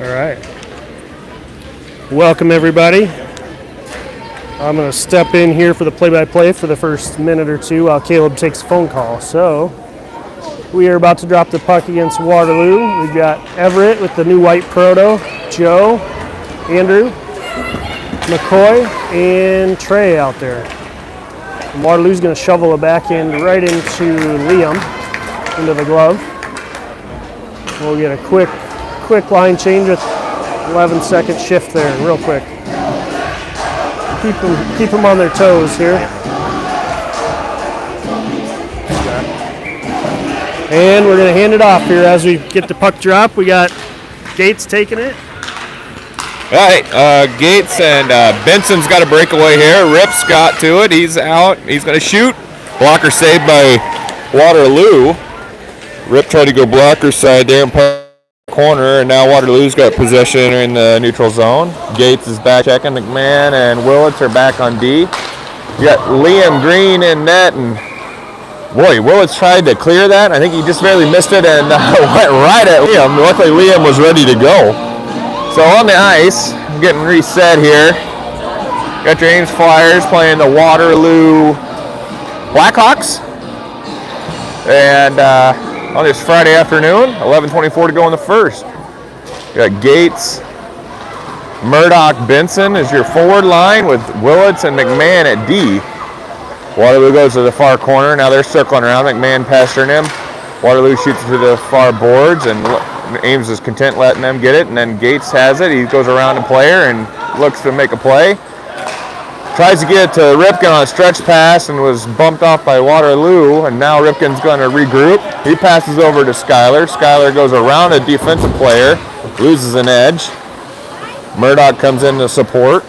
All right. Welcome, everybody. I'm going to step in here for the play-by-play for the first minute or two while Caleb takes a phone call. So, we are about to drop the puck against Waterloo. We've got Everett with the new white proto, Joe, Andrew, McCoy, and Trey out there. And Waterloo's going to shovel it back in right into Liam, into the glove. We'll get a quick line change with 11-second shift there, real quick. Keep them on their toes here. And we're going to hand it off here as we get the puck drop. We got Gates taking it. All right, Gates and Benson's got a breakaway here. Rip's got to it. He's out. He's going to shoot. Blocker saved by Waterloo. Rip tried to go blocker side there and corner, and now Waterloo's got possession in the neutral zone. Gates is back checking. McMahon and Willits are back on D. You got Liam Green in net, and boy, Willits tried to clear that. I think he just barely missed it and went right at Liam. Luckily, Liam was ready to go. So on the ice, getting reset here. Got your Ames Flyers playing the Waterloo Blackhawks. And on this Friday afternoon, 11:24 to go in the first. You got Gates, Murdoch, Benson is your forward line with Willits and McMahon at D. Waterloo goes to the far corner. Now they're circling around. McMahon pestering him. Waterloo shoots to the far boards, and Ames is content letting them get it. And then Gates has it. He goes around the player and looks to make a play. Tries to get it to Ripken on a stretch pass and was bumped off by Waterloo, and now Ripken's going to regroup. He passes over to Skyler. Skyler goes around a defensive player, loses an edge. Murdoch comes in to support.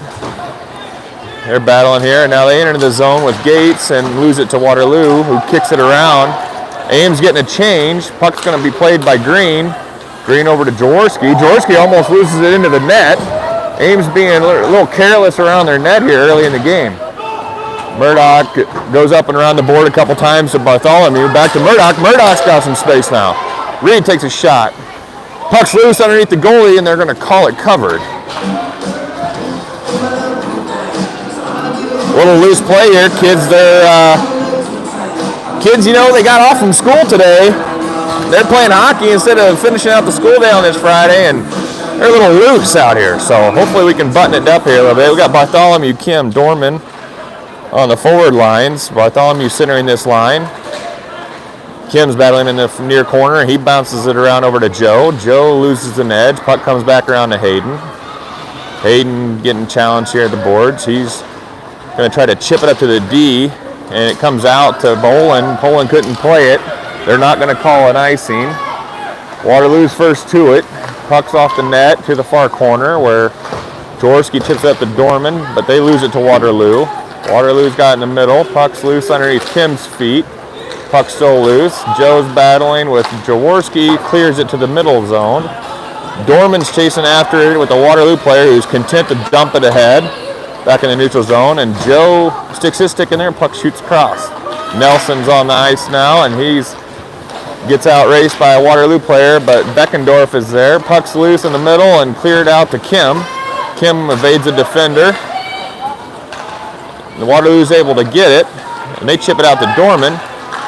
They're battling here, and now they enter the zone with Gates and lose it to Waterloo, who kicks it around. Ames getting a change. Puck's going to be played by Green. Green over to Jaworski. Jaworski almost loses it into the net. Ames being a little careless around their net here early in the game. Murdoch goes up and around the board a couple times to Bartholomew. Back to Murdoch. Murdoch's got some space now. Reed takes a shot. Puck's loose underneath the goalie, and they're going to call it covered. A little loose play here. Kids, you know, they got off from school today. They're playing hockey instead of finishing out the school day on this Friday, and they're a little loose out here, so hopefully we can button it up here a little bit. We got Bartholomew, Kim, Dorman on the forward lines. Bartholomew centering this line. Kim's battling in the near corner. He bounces it around over to Joe. Joe loses an edge. Puck comes back around to Hayden. Hayden getting challenged here at the boards. He's going to try to chip it up to the D, and it comes out to Bolin. Bolin couldn't play it. They're not going to call an icing. Waterloo's first to it. Puck's off the net to the far corner where Jaworski chips up to Dorman, but they lose it to Waterloo. Waterloo's got in the middle. Puck's loose underneath Kim's feet. Puck's still loose. Joe's battling with Jaworski, clears it to the middle zone. Dorman's chasing after it with the Waterloo player who's content to dump it ahead back in the neutral zone, and Joe sticks his stick in there and puck shoots across. Nelson's on the ice now, and he's gets outraced by a Waterloo player, but Beckendorf is there. Puck's loose in the middle and cleared out to Kim. Kim evades a defender. The Waterloo's able to get it, and they chip it out to Dorman.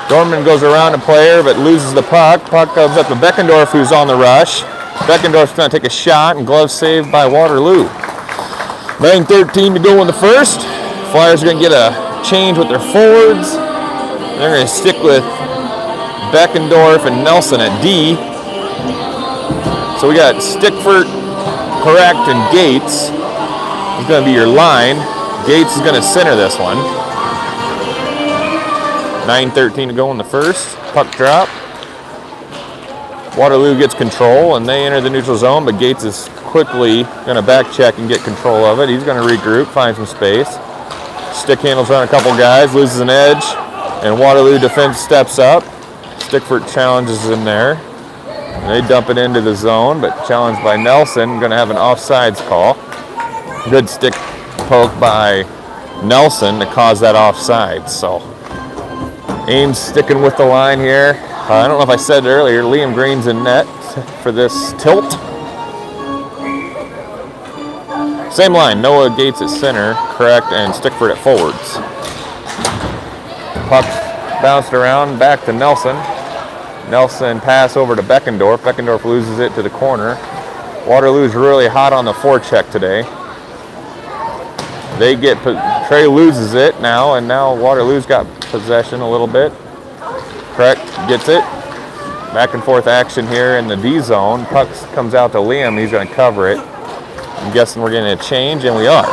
Dorman goes around a player, but loses the puck. Puck goes up to Beckendorf, who's on the rush. Beckendorf's going to take a shot, and glove saved by Waterloo. 9:13 to go in the first. Flyers are going to get a change with their forwards. They're going to stick with Beckendorf and Nelson at D. So we got Stickford, Correct, and Gates is going to be your line. Gates is going to center this one. 9:13 to go in the first. Puck drop. Waterloo gets control, and they enter the neutral zone, but Gates is quickly going to back check and get control of it. He's going to regroup, find some space. Stick handles around a couple guys, loses an edge, and Waterloo defense steps up. Stickford challenges in there. And they dump it into the zone, but challenged by Nelson. Going to have an offsides call. Good stick poke by Nelson to cause that offside. So Ames sticking with the line here. I don't know if I said it earlier, Liam Green's in net for this tilt. Same line, Noah Gates at center, correct, and Stickford at forwards. Puck bounced around, back to Nelson. Nelson pass over to Beckendorf. Beckendorf loses it to the corner. Waterloo's really hot on the forecheck today. Trey loses it now, and now Waterloo's got possession a little bit. Correct, gets it. Back and forth action here in the D zone. Puck comes out to Liam, he's gonna cover it. I'm guessing we're getting a change, and we are.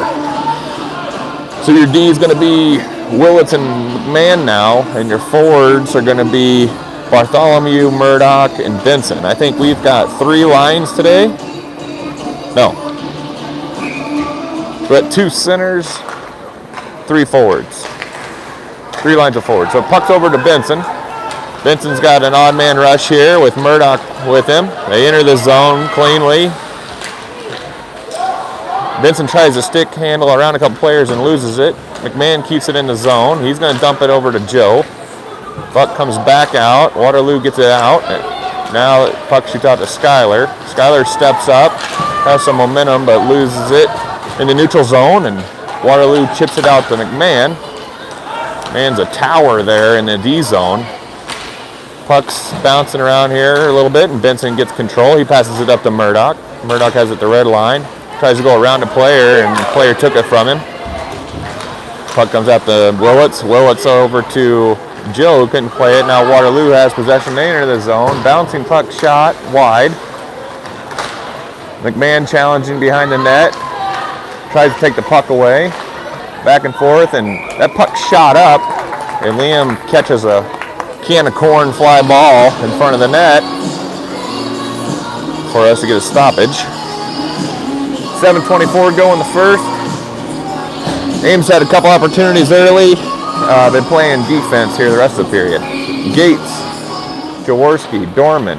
So your D is gonna be Willits and McMahon now, and your forwards are gonna be Bartholomew, Murdoch, and Benson. I think we've got 3 lines today. No. We got 2 centers, 3 forwards. 3 lines of forwards. So puck's over to Benson. Benson's got an odd man rush here with Murdoch with him. They enter the zone cleanly. Benson tries to stick handle around a couple players and loses it. McMahon keeps it in the zone. He's going to dump it over to Joe. Puck comes back out. Waterloo gets it out. Now puck shoots out to Skyler. Skyler steps up, has some momentum, but loses it in the neutral zone, and Waterloo chips it out to McMahon. McMahon's a tower there in the D zone. Puck's bouncing around here a little bit, and Benson gets control. He passes it up to Murdoch. Murdoch has it at the red line. Tries to go around the player, and the player took it from him. Puck comes out to Willits. Willits over to Joe, couldn't play it. Now Waterloo has possession. They enter the zone. Bouncing puck shot wide. McMahon challenging behind the net. Tries to take the puck away. Back and forth, and that puck shot up, and Liam catches a can of corn fly ball in front of the net for us to get a stoppage. 7:24 to go in the first. Ames had a couple opportunities early. Been playing defense here the rest of the period. Gates, Jaworski, Dorman,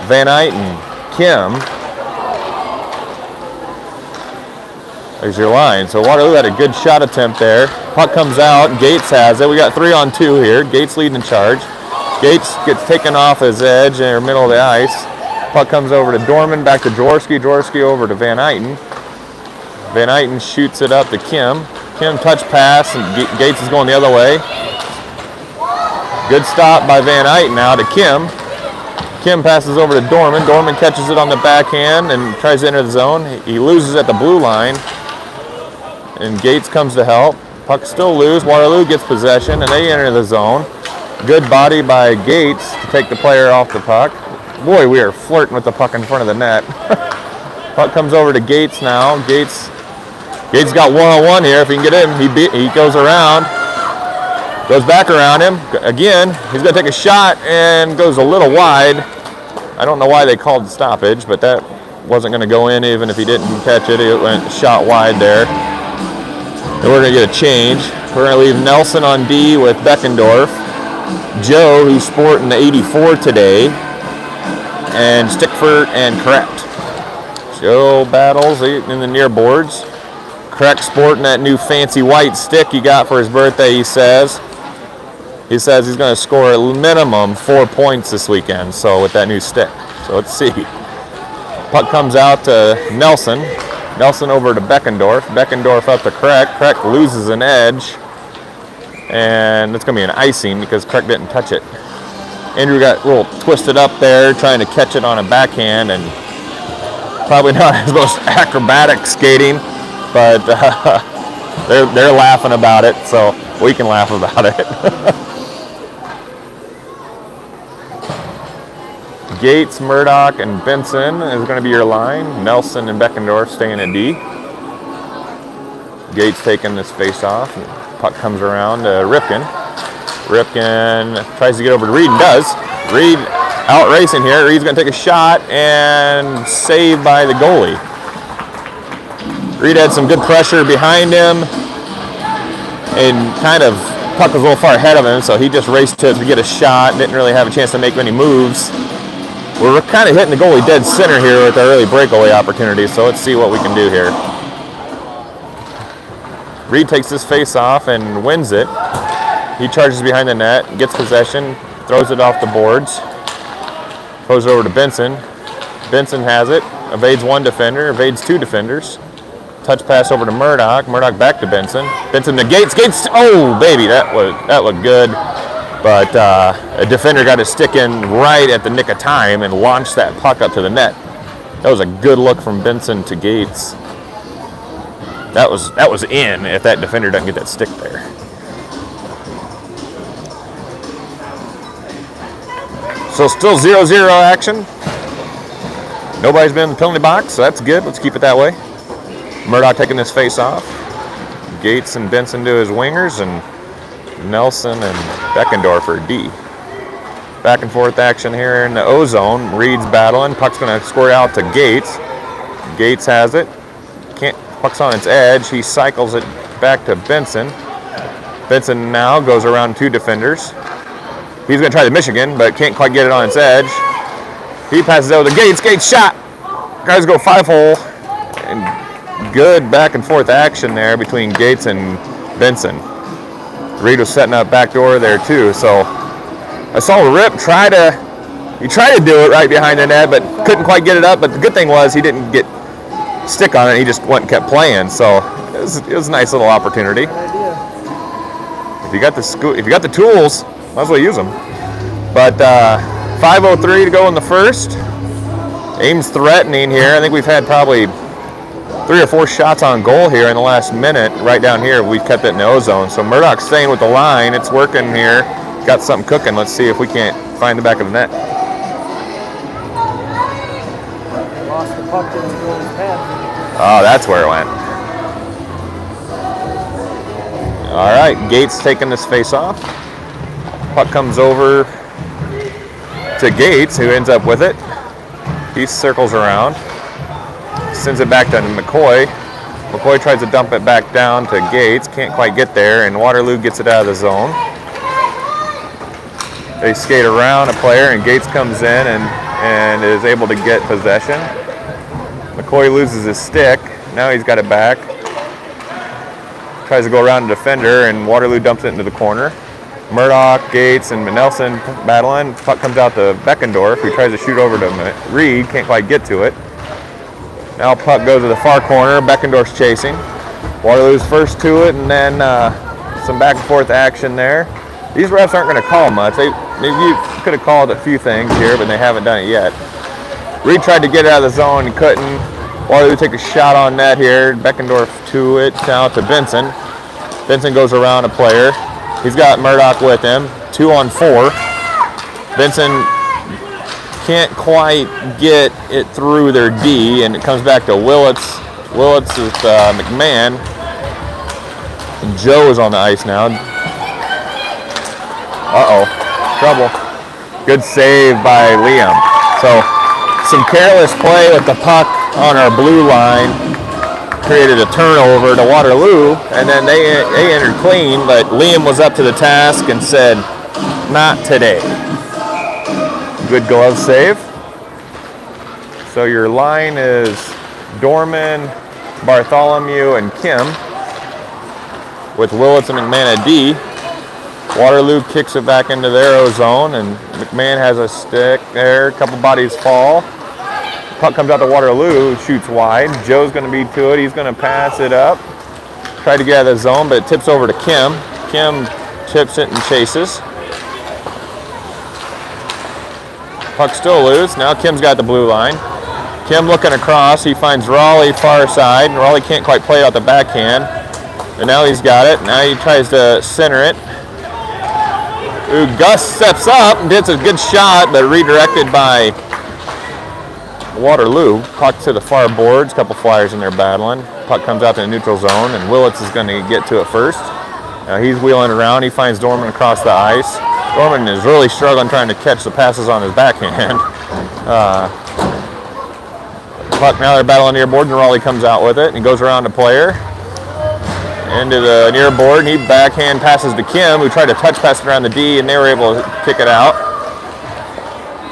Van Eyten, Kim. There's your line. So Waterloo had a good shot attempt there. Puck comes out. Gates has it. We got 3-on-2 here. Gates leading in charge. Gates gets taken off his edge in the middle of the ice. Puck comes over to Dorman, back to Jaworski. Jaworski over to Van Eyten. Van Eyten shoots it up to Kim. Kim touch pass, and Gates is going the other way. Good stop by Van Eyten now to Kim. Kim passes over to Dorman. Dorman catches it on the backhand and tries to enter the zone. He loses at the blue line, and Gates comes to help. Puck still loose. Waterloo gets possession, and they enter the zone. Good body by Gates to take the player off the puck. Boy, we are flirting with the puck in front of the net. Puck comes over to Gates now. Gates got one-on-one here. If he can get him, he goes around. Goes back around him. Again, he's going to take a shot and goes a little wide. I don't know why they called the stoppage, but that wasn't going to go in even if he didn't catch it. It went shot wide there. And we're going to get a change. We're going to leave Nelson on D with Beckendorf. Joe, who's sporting the 84 today, and Stickford and Correct. Joe battles in the near boards. Correct sporting that new fancy white stick he got for his birthday, he says. He says he's going to score a minimum 4 points this weekend, so with that new stick. So let's see. Puck comes out to Nelson. Nelson over to Beckendorf. Beckendorf up to Correct. Correct loses an edge. And it's going to be an icing because Correct didn't touch it. Andrew got a little twisted up there trying to catch it on a backhand, and probably not his most acrobatic skating, but they're laughing about it, so we can laugh about it. Gates, Murdoch, and Benson is going to be your line. Nelson and Beckendorf staying at D. Gates taking this face off. Puck comes around to Ripken. Ripken tries to get over to Reed and does. Reed out racing here. Reed's going to take a shot and saved by the goalie. Reed had some good pressure behind him and kind of puck was a little far ahead of him, so he just raced to get a shot. Didn't really have a chance to make many moves. We're kind of hitting the goalie dead center here with our early breakaway opportunity, so let's see what we can do here. Reed takes this face off and wins it. He charges behind the net, gets possession, throws it off the boards, throws it over to Benson. Benson has it, evades one defender, evades two defenders, touch pass over to Murdoch. Murdoch back to Benson. Benson to Gates. Gates. Oh, baby, that looked good. But a defender got his stick in right at the nick of time and launched that puck up to the net. That was a good look from Benson to Gates. That was in if that defender doesn't get that stick there. So still 0-0 action. Nobody's been in the penalty box, so that's good. Let's keep it that way. Murdoch taking this face off. Gates and Benson to his wingers, and Nelson and Beckendorfer D. Back and forth action here in the O zone. Reed's battling. Puck's going to squirt out to Gates. Gates has it. Puck's on its edge. He cycles it back to Benson. Benson now goes around 2 defenders. He's going to try the Michigan, but can't quite get it on its edge. He passes over to Gates. Gates shot. Guys go 5-hole. And good back and forth action there between Gates and Benson. Reed was setting up back door there too. So I saw Rip try to do it right behind the net, but couldn't quite get it up. But the good thing was he didn't get stick on it. He just went and kept playing. So it was a nice little opportunity. If you got the tools, might as well use them. But 5:03 to go in the first. Ames threatening here. I think we've had probably 3 or 4 shots on goal here in the last minute. Right down here, we've kept it in the O zone. So Murdoch's staying with the line. It's working here. Got something cooking. Let's see if we can't find the back of the net. Lost the puck in the goalie's pad. Oh, that's where it went. All right, Gates taking this face off. Puck comes over to Gates, who ends up with it. He circles around, sends it back to McCoy. McCoy tries to dump it back down to Gates, can't quite get there, and Waterloo gets it out of the zone. They skate around a player, and Gates comes in and is able to get possession. McCoy loses his stick. Now he's got it back. Tries to go around the defender, and Waterloo dumps it into the corner. Murdoch, Gates, and Nelson battling. Puck comes out to Beckendorf, who tries to shoot over to Reed. Can't quite get to it. Now puck goes to the far corner. Beckendorf's chasing. Waterloo's first to it, and then some back and forth action there. These refs aren't going to call much. They could have called a few things here, but they haven't done it yet. Reed tried to get it out of the zone and couldn't. Waterloo take a shot on net here. Beckendorf to it, now to Benson. Benson goes around a player. He's got Murdoch with him. 2-on-4. Benson can't quite get it through their D, and it comes back to Willits. Willits is McMahon. And Joe is on the ice now. Uh-oh, trouble. Good save by Liam. So some careless play with the puck on our blue line created a turnover to Waterloo, and then they entered clean, but Liam was up to the task and said, not today. Good glove save. So your line is Dorman, Bartholomew, and Kim, with Willits and McMahon at D. Waterloo kicks it back into their O zone, and McMahon has a stick there. A couple bodies fall. Puck comes out to Waterloo, shoots wide. Joe's going to be to it. He's going to pass it up. Try to get out of the zone, but it tips over to Kim. Kim tips it and chases. Puck still loose. Now Kim's got the blue line. Kim looking across. He finds Raleigh far side, and Raleigh can't quite play out the backhand. And now he's got it. Now he tries to center it. Ooh, Gus steps up and gets a good shot, but redirected by Waterloo. Puck to the far boards, couple flyers in there battling. Puck comes out to the neutral zone, and Willits is going to get to it first. Now he's wheeling around. He finds Dorman across the ice. Dorman is really struggling trying to catch the passes on his backhand. Puck now they're battling near board, and Raleigh comes out with it, and he goes around the player into the near board, and he backhand passes to Kim, who tried to touch pass it around the D, and they were able to kick it out.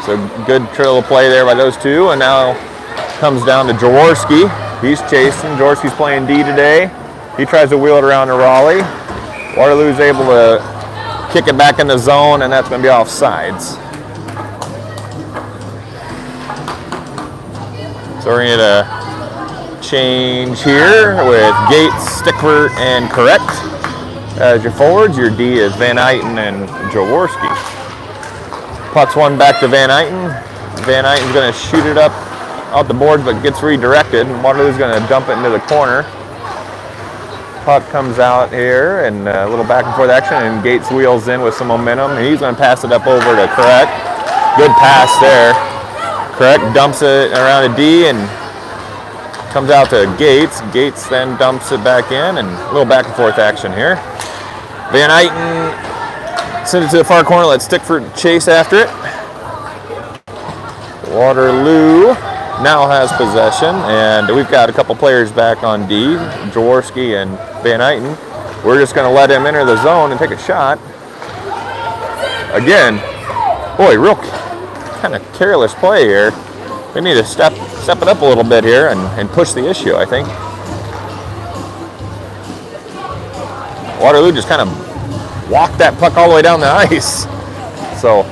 So good little play there by those two, and now comes down to Jaworski. He's chasing. Jaworski's playing D today. He tries to wheel it around to Raleigh. Waterloo's able to kick it back in the zone, and that's going to be offsides. So we're going to get a change here with Gates, Stickford, and Correct as your forwards. Your D is Van Eyten and Jaworski. Puck's one back to Van Eyten. Van Eyten's going to shoot it up out the board, but gets redirected. Waterloo's going to dump it into the corner. Puck comes out here, and a little back and forth action, and Gates wheels in with some momentum, and he's going to pass it up over to Correct. Good pass there. Correct dumps it around a D and comes out to Gates. Gates then dumps it back in, and a little back and forth action here. Van Eyten sends it to the far corner. Let's Stickford chase after it. Waterloo now has possession, and we've got a couple players back on D, Jaworski and Van Eyten. We're just going to let him enter the zone and take a shot. Again, boy, real kind of careless play here. We need to step it up a little bit here and push the issue, I think. Waterloo just kind of walked that puck all the way down the ice. So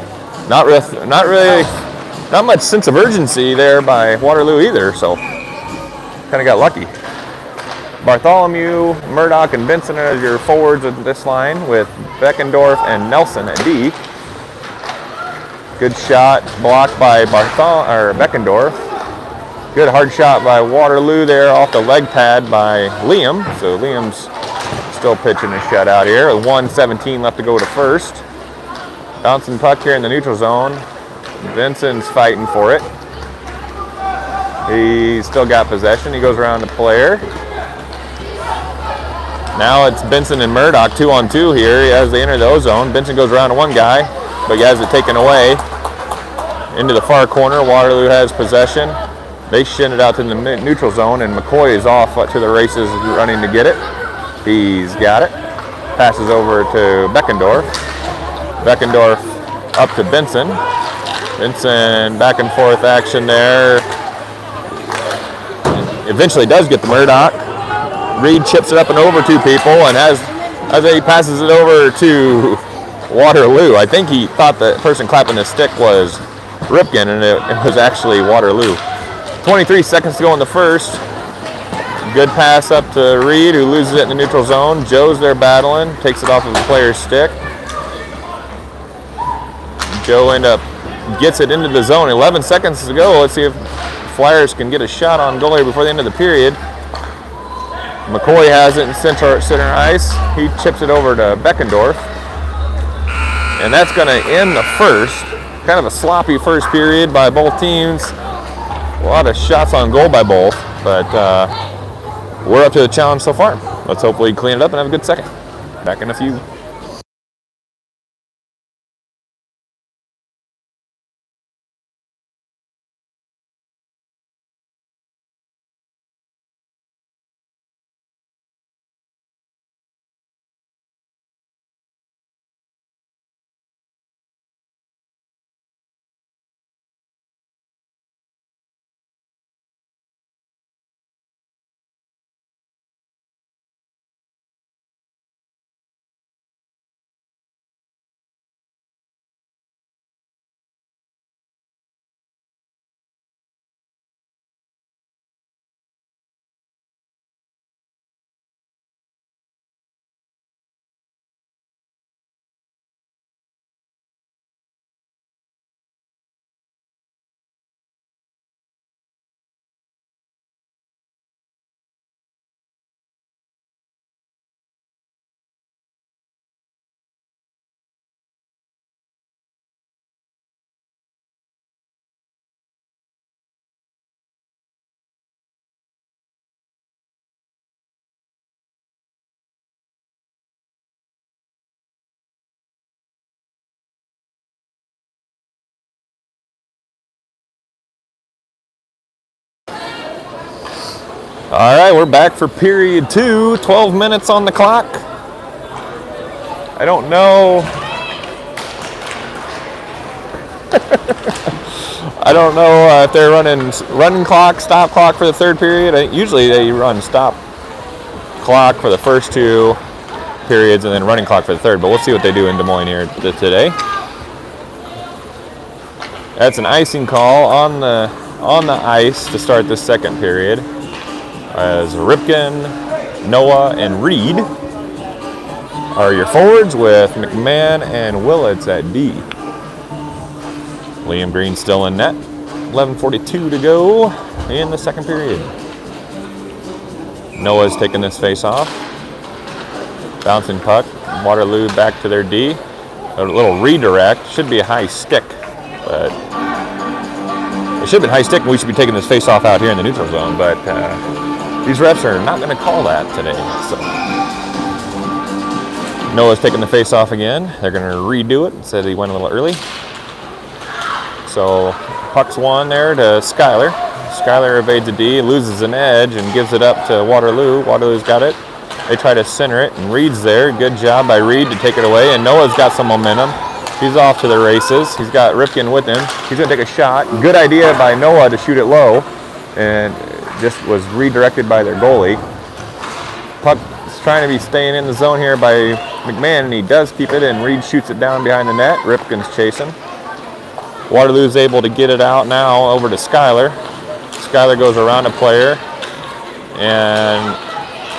not much sense of urgency there by Waterloo either, so kind of got lucky. Bartholomew, Murdoch, and Benson as your forwards of this line with Beckendorf and Nelson at D. Good shot blocked by Beckendorf. Good hard shot by Waterloo there off the leg pad by Liam. So Liam's still pitching a shutout here with 1:17 left to go to first. Bouncing puck here in the neutral zone. Vincent's fighting for it. He's still got possession. He goes around the player. Now it's Benson and Murdoch 2-on-2 here as they enter the O-zone. Benson goes around to one guy, but he has it taken away into the far corner. Waterloo has possession. They shin it out to the neutral zone, and McCoy is off to the races running to get it. He's got it. Passes over to Beckendorf. Beckendorf up to Benson. Benson back and forth action there. Eventually does get the Murdoch. Reed chips it up and over two people, and as he passes it over to Waterloo, I think he thought the person clapping the stick was Ripken, and it was actually Waterloo. 23 seconds to go in the first. Good pass up to Reed, who loses it in the neutral zone. Joe's there battling, takes it off of the player's stick. Joe gets it into the zone. 11 seconds to go. Let's see if Flyers can get a shot on goal here before the end of the period. McCoy has it in center ice. He chips it over to Beckendorf. And that's going to end the first. Kind of a sloppy first period by both teams. A lot of shots on goal by both. But we're up to the challenge so far. Let's hopefully clean it up and have a good second. Back in a few. All right, we're back for period 2. 12 minutes on the clock. I don't know. I don't know if they're running clock, stop clock for the third period. Usually they run stop clock for the first 2 periods and then running clock for the third. But we'll see what they do in Des Moines here today. That's an icing call on the ice to start the second period. as Ripken, Noah, and Reed are your forwards, with McMahon and Willits at D. Liam Green still in net. 11:42 to go in the second period. Noah's taking this face off. Bouncing puck. Waterloo back to their D. A little redirect. Should be a high stick, but it should have been high stick, and we should be taking this face off out here in the neutral zone, but these refs are not going to call that today. So Noah's taking the face off again. They're going to redo it. Said he went a little early. So puck's won there to Skyler. Skyler evades the D, loses an edge, and gives it up to Waterloo. Waterloo's got it. They try to center it, and Reed's there. Good job by Reed to take it away, and Noah's got some momentum. He's off to the races. He's got Ripken with him. He's going to take a shot. Good idea by Noah to shoot it low, and just was redirected by their goalie. Puck's trying to be staying in the zone here by McMahon, and he does keep it, and Reed shoots it down behind the net. Ripken's chasing. Waterloo's able to get it out now over to Skyler. Skyler goes around a player, and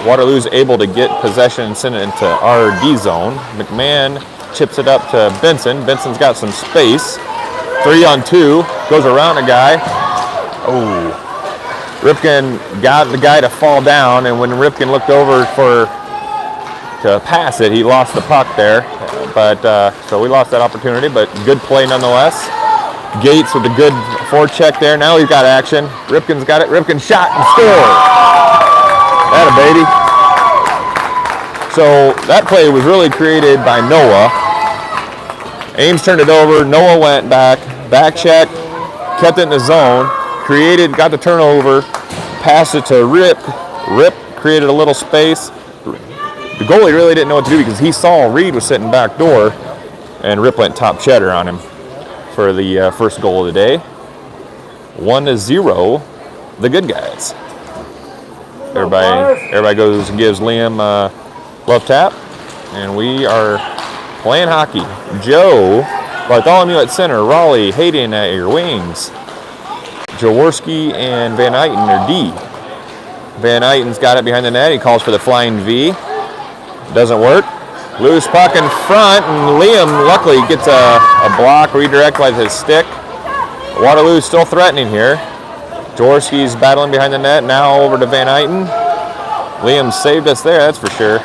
Waterloo's able to get possession and send it into our D zone. McMahon chips it up to Benson. Benson's got some space. 3-on-2, goes around a guy. Oh, Ripken got the guy to fall down, and when Ripken looked over to pass it, he lost the puck there. But so we lost that opportunity, but good play nonetheless. Gates with a good forecheck there. Now he's got action. Ripken's got it. Ripken shot and scored. Atta baby. So that play was really created by Noah. Ames turned it over. Noah went back check, kept it in the zone, got the turnover, passed it to Rip. Rip created a little space. The goalie really didn't know what to do because he saw Reed was sitting back door, and Rip went top cheddar on him for the first goal of the day. 1-0, the good guys. Everybody goes and gives Liam a love tap, and we are playing hockey. Joe Bartholomew at center, Raleigh, Hayden at your wings, Jaworski and Van Eyten are D. Van Eyten's got it behind the net. He calls for the flying V. Doesn't work. Loose puck in front, and Liam luckily gets a block, redirect with his stick. Waterloo's still threatening here. Jaworski's battling behind the net, now over to Van Eyten. Liam saved us there, that's for sure.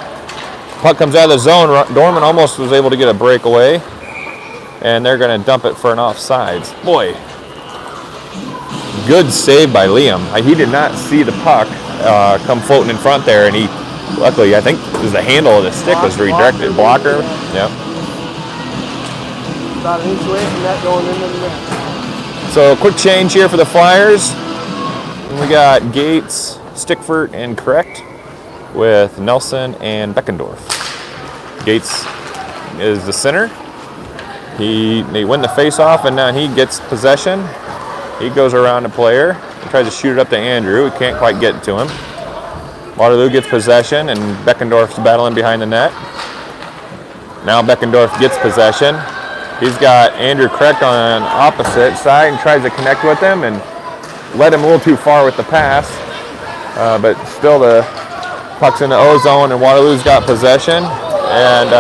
Puck comes out of the zone. Dorman almost was able to get a breakaway, and they're going to dump it for an offsides. Boy, good save by Liam. He did not see the puck come floating in front there, and he luckily, I think the handle of the stick was redirected. Blocker. Yep. About an inch away from that going into the net. So a quick change here for the Flyers. And we got Gates, Stickford, and Correct with Nelson and Beckendorf. Gates is the center. They win the face-off, and now he gets possession. He goes around a player and tries to shoot it up to Andrew. He can't quite get to him. Waterloo gets possession, and Beckendorf's battling behind the net. Now Beckendorf gets possession. He's got Andrew Kreck on an opposite side and tries to connect with him and led him a little too far with the pass. But still the puck's in the O zone, and Waterloo's got possession. And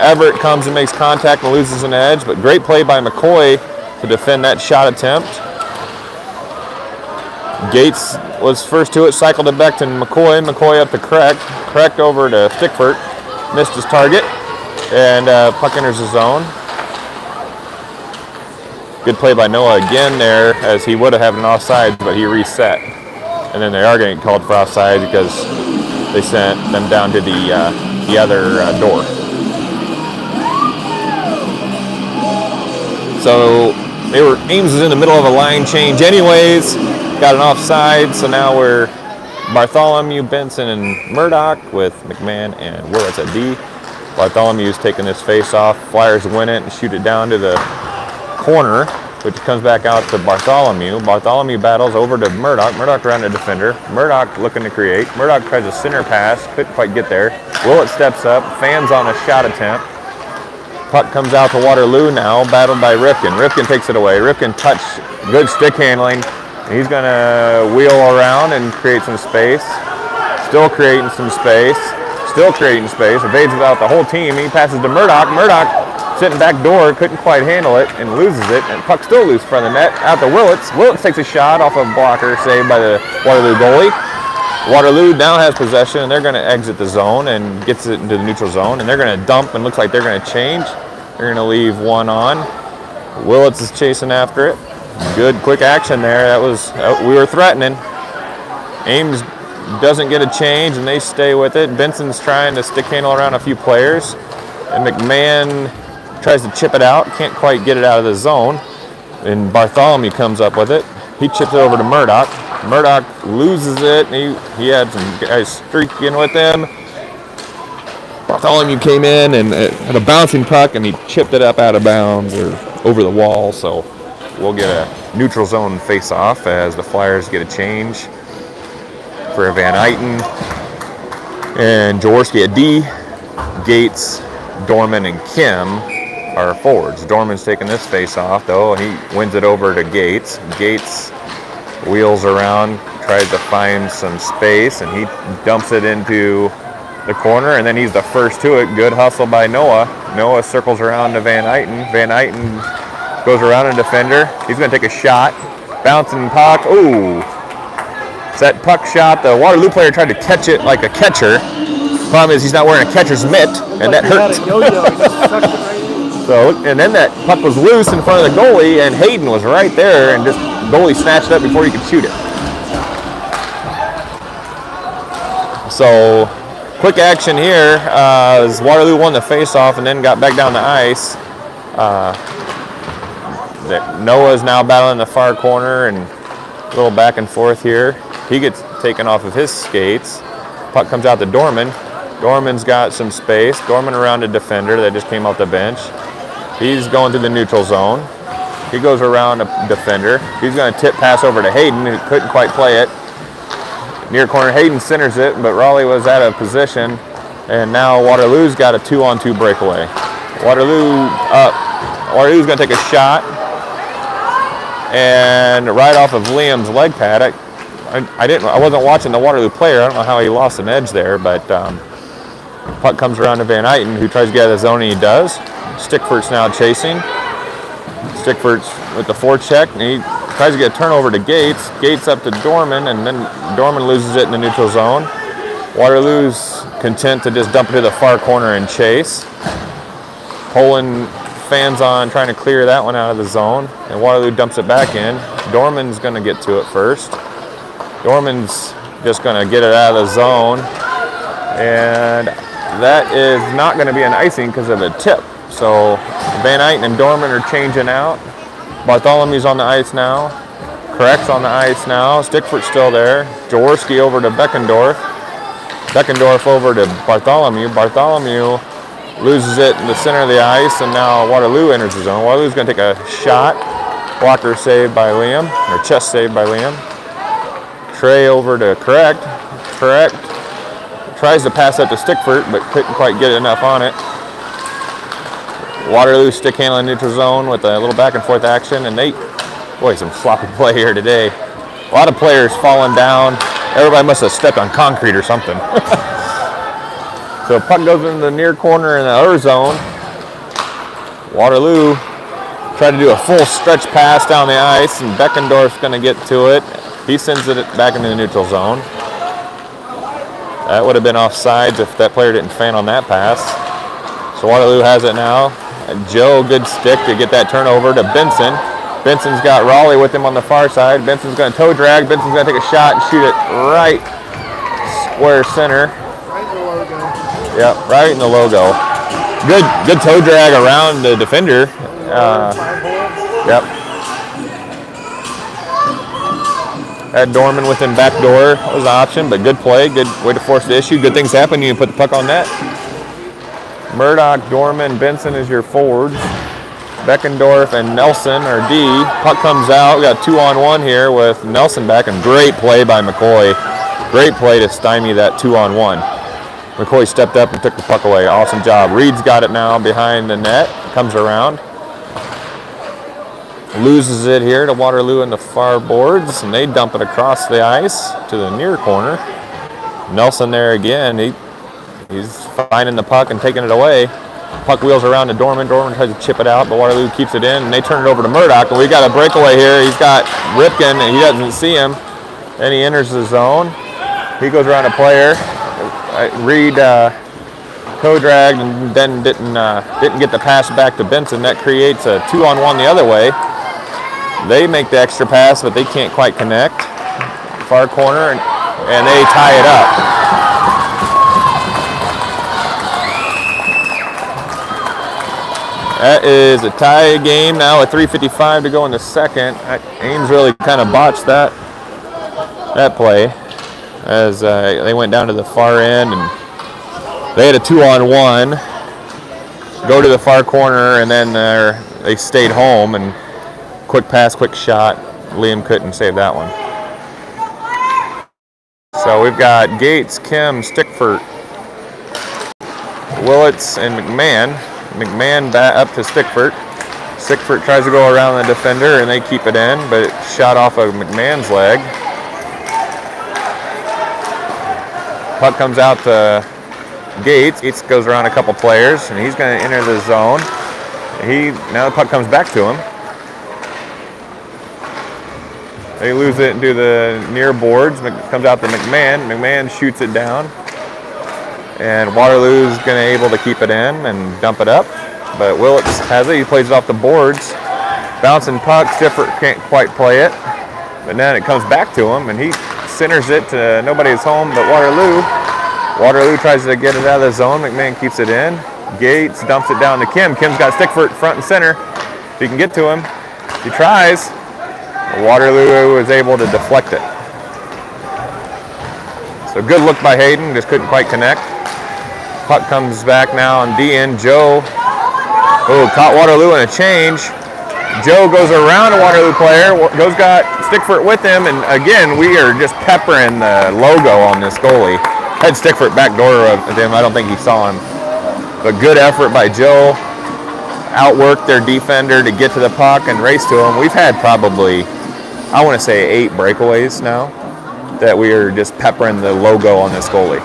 Everett comes and makes contact and loses an edge. But great play by McCoy to defend that shot attempt. Gates was first to it, cycled it back to McCoy. McCoy up to Kreck. Kreck over to Stickford. Missed his target. And puck enters the zone. Good play by Noah again there, as he would have had an offside, but he reset. And then they are getting called for offside because they sent them down to the other door. So Ames was in the middle of a line change anyways. Got an offside, so now we're Bartholomew, Benson, and Murdoch with McMahon and Willits at D. Bartholomew's taking this face off. Flyers win it and shoot it down to the corner, which comes back out to Bartholomew. Bartholomew battles over to Murdoch. Murdoch around the defender. Murdoch looking to create. Murdoch tries a center pass. Couldn't quite get there. Willits steps up. Fans on a shot attempt. Puck comes out to Waterloo now, battled by Ripken. Ripken takes it away. Ripken touch, good stick handling. He's going to wheel around and create some space. Still creating some space. Evades without the whole team. He passes to Murdoch. Murdoch sitting back door, couldn't quite handle it and loses it. And puck still loose in front of the net. Out to Willits. Willits takes a shot off a blocker saved by the Waterloo goalie. Waterloo now has possession, and they're going to exit the zone and gets it into the neutral zone. And they're going to dump, and looks like they're going to change. They're going to leave one on. Willits is chasing after it. Good quick action there. We were threatening. Ames doesn't get a change, and they stay with it. Benson's trying to stick handle around a few players, and McMahon tries to chip it out. Can't quite get it out of the zone, and Bartholomew comes up with it. He chips it over to Murdoch. Murdoch loses it, and he had some guys streaking with him. Bartholomew came in and had a bouncing puck, and he chipped it up out of bounds or over the wall. So we'll get a neutral zone face-off as the Flyers get a change for Van Eyten and Jaworski at D. Gates, Dorman, and Kim are forwards. Dorman's taking this face-off, though, and he wins it over to Gates. Gates wheels around, tries to find some space, and he dumps it into the corner, and then he's the first to it. Good hustle by Noah. Noah circles around to Van Eyten. Van Eyten goes around a defender. He's going to take a shot. Bouncing puck. Ooh. It's that puck shot. The Waterloo player tried to catch it like a catcher. Problem is he's not wearing a catcher's mitt, and that hurt. So, and then that puck was loose in front of the goalie, and Hayden was right there, and just goalie snatched it up before he could shoot it. So, quick action here as Waterloo won the face-off and then got back down the ice. Noah's now battling the far corner and a little back and forth here. He gets taken off of his skates. Puck comes out to Dorman. Dorman's got some space. Dorman around a defender that just came off the bench. He's going to the neutral zone. He goes around a defender. He's going to tip pass over to Hayden, who couldn't quite play it. Near corner, Hayden centers it, but Raleigh was out of position. And now Waterloo's got a 2-on-2 breakaway. Waterloo's going to take a shot. And right off of Liam's leg pad, I wasn't watching the Waterloo player. I don't know how he lost an edge there, but puck comes around to Van Eyten, who tries to get out of the zone, and he does. Stickford's now chasing. Stickford's with the forecheck, and he tries to get a turnover to Gates. Gates up to Dorman, and then Dorman loses it in the neutral zone. Waterloo's content to just dump it to the far corner and chase. Poland fans on trying to clear that one out of the zone, and Waterloo dumps it back in. Dorman's going to get to it first. Dorman's just going to get it out of the zone, and that is not going to be an icing because of a tip. So Van Eyten and Dorman are changing out. Bartholomew's on the ice now. Correct's on the ice now. Stickford's still there. Jaworski over to Beckendorf. Beckendorf over to Bartholomew. Bartholomew loses it in the center of the ice, and now Waterloo enters the zone. Waterloo's going to take a shot. Blocker saved by Liam, or chest saved by Liam. Trey over to Correct. Correct tries to pass up to Stickford, but couldn't quite get enough on it. Waterloo stick handling neutral zone with a little back and forth action, and some sloppy play here today. A lot of players falling down. Everybody must have stepped on concrete or something. So puck goes into the near corner in the other zone. Waterloo tried to do a full stretch pass down the ice, and Beckendorf's going to get to it. He sends it back into the neutral zone. That would have been offsides if that player didn't fan on that pass. So Waterloo has it now. And Joe, good stick to get that turnover to Benson. Benson's got Raleigh with him on the far side. Benson's going to toe drag. Benson's going to take a shot and shoot it right square center. Right in the logo. Yep, right in the logo. Good toe drag around the defender. Yep. Had Dorman within back door was an option, but good play. Good way to force the issue. Good things happen. You can put the puck on net. Murdoch, Dorman, Benson is your forwards. Beckendorf and Nelson are D. Puck comes out. We got 2-on-1 here with Nelson back, and great play by McCoy. Great play to stymie that 2-on-1. McCoy stepped up and took the puck away. Awesome job. Reed's got it now behind the net. Comes around. Loses it here to Waterloo in the far boards, and they dump it across the ice to the near corner. Nelson there again. He's finding the puck and taking it away. Puck wheels around to Dorman. Dorman tries to chip it out, but Waterloo keeps it in, and they turn it over to Murdoch. And we got a breakaway here. He's got Ripken, and he doesn't see him. Then he enters the zone. He goes around a player. Reed co-dragged and then didn't get the pass back to Benson. That creates a 2-on-1 the other way. They make the extra pass, but they can't quite connect. Far corner, and they tie it up. That is a tie game now with 3:55 to go in the second. Ames really kind of botched that play as they went down to the far end, and they had a 2-on-1. Go to the far corner, and then they stayed home, and quick pass, quick shot. Liam couldn't save that one. So we've got Gates, Kim, Stickford, Willits, and McMahon. McMahon back up to Stickford. Stickford tries to go around the defender, and they keep it in, but it's shot off of McMahon's leg. Puck comes out to Gates. Gates goes around a couple players, and he's going to enter the zone. Now the puck comes back to him. They lose it into the near boards. Comes out to McMahon. McMahon shoots it down. And Waterloo's going to able to keep it in and dump it up. But Willits has it. He plays it off the boards. Bouncing puck. Stifford can't quite play it. But then it comes back to him, and he centers it to nobody's home but Waterloo. Waterloo tries to get it out of the zone. McMahon keeps it in. Gates dumps it down to Kim. Kim's got Stickford front and center. If he can get to him, he tries. Waterloo is able to deflect it. So good look by Hayden, just couldn't quite connect. Puck comes back now on DN. Joe caught Waterloo in a change. Joe goes around a Waterloo player. Joe's got Stickford with him, and again, we are just peppering the logo on this goalie. Had Stickford backdoor of him. I don't think he saw him. But good effort by Joe. Outworked their defender to get to the puck and race to him. We've had probably, I want to say, 8 breakaways now that we are just peppering the logo on this goalie.